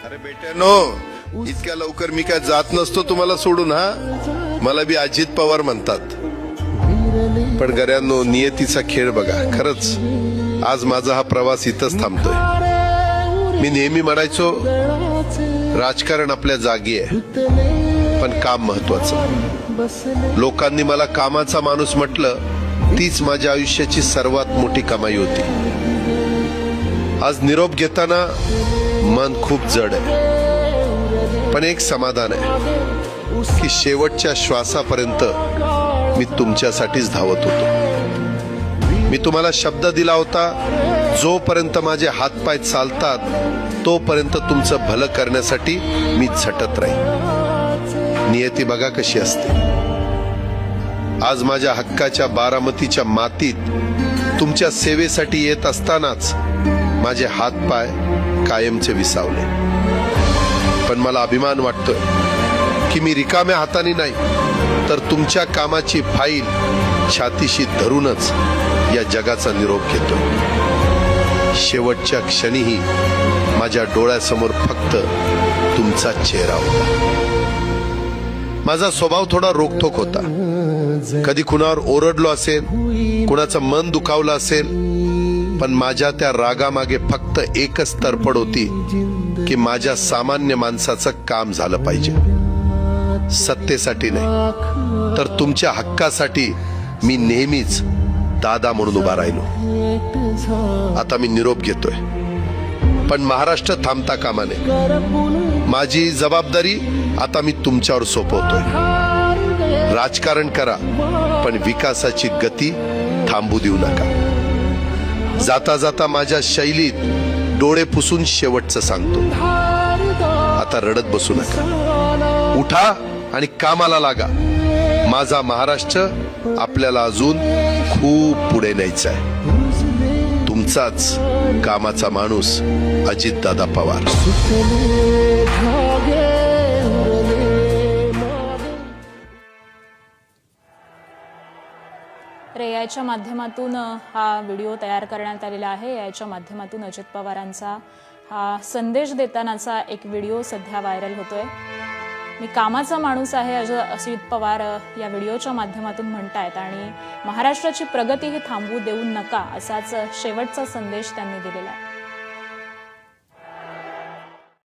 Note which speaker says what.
Speaker 1: अरे बेट्यानो, इतक्या लवकर मी काय जात नसतो तुम्हाला सोडून. हा, मला बी अजित पवार म्हणतात. पण गऱ्यांनो, नियतीचा खेळ बघा. खरंच आज माझा हा प्रवास इथंच थांबतोय. मी नेहमी म्हणायचो राजकारण आपल्या जागी आहे, पण काम महत्वाचं. लोकांनी मला कामाचा माणूस म्हटलं, तीच माझ्या आयुष्याची सर्वात मोठी कमाई होती. आज निरोप घेताना मन खूप जड आहे, पण एक समाधान आहे की शेवटच्या श्वासापर्यंत मी तुमच्यासाठीच धावत होतो. मी तुम्हाला शब्द दिला होता, जोपर्यंत माझे हातपाय चालतात तोपर्यंत तुमचं भलं करण्यासाठी मी झटत राहीन. नियती बघा कशी असते. आज माझ्या हक्काच्या बारामतीच्या मातीत तुमच्या सेवेसाठी येत असतानाच माझे हातपाय कायमचे विसावले. पण मला अभिमान वाटतोय की मी रिकाम्या हाताने नाही, तर तुमच्या कामाची फाईल छातीशी धरूनच या जगाचा निरोप घेतोय. शेवटच्या क्षणीही माझ्या डोळ्यासमोर फक्त तुमचा चेहरा होता. माझा स्वभाव थोडा रोखठोक होता. कधी कुणावर ओरडलो असेल, कुणाचं मन दुखावलं असेल, पण माझ्या त्या रागामागे फक्त एकच तरफड होती की माझ्या सामान्य माणसाचं काम झालं पाहिजे. सत्तेसाठी नाही, तर तुमच्या हक्कासाठी मी नेहमीच दादा म्हणून उभा राहिलो. आता मी निरोप घेतोय, पण महाराष्ट्र थांबता कामा नये. माझी जबाबदारी आता मी तुमच्यावर सोपवतोय. राजकारण करा, पण विकासाची गती थांबू देऊ नका. जाता जाता माझ्या शैलीत डोळे पुसून शेवटचं सांगतो, आता रडत बसू नका. उठा आणि कामाला लागा. माझा महाराष्ट्र आपल्याला अजून खूप पुढे न्यायचा आहे. तुमचाच कामाचा माणूस अजितदादा पवार.
Speaker 2: याच्या माध्यमातून हा व्हिडिओ तयार करण्यात आलेला आहे. याच्या माध्यमातून अजित पवारांचा हा संदेश देतानाचा एक व्हिडिओ सध्या व्हायरल होतोय. मी कामाचा माणूस आहे असं अजित पवार या व्हिडिओच्या माध्यमातून म्हणतायत आणि महाराष्ट्राची प्रगती ही थांबवू देऊ नका असाच शेवटचा संदेश त्यांनी दिलेला आहे.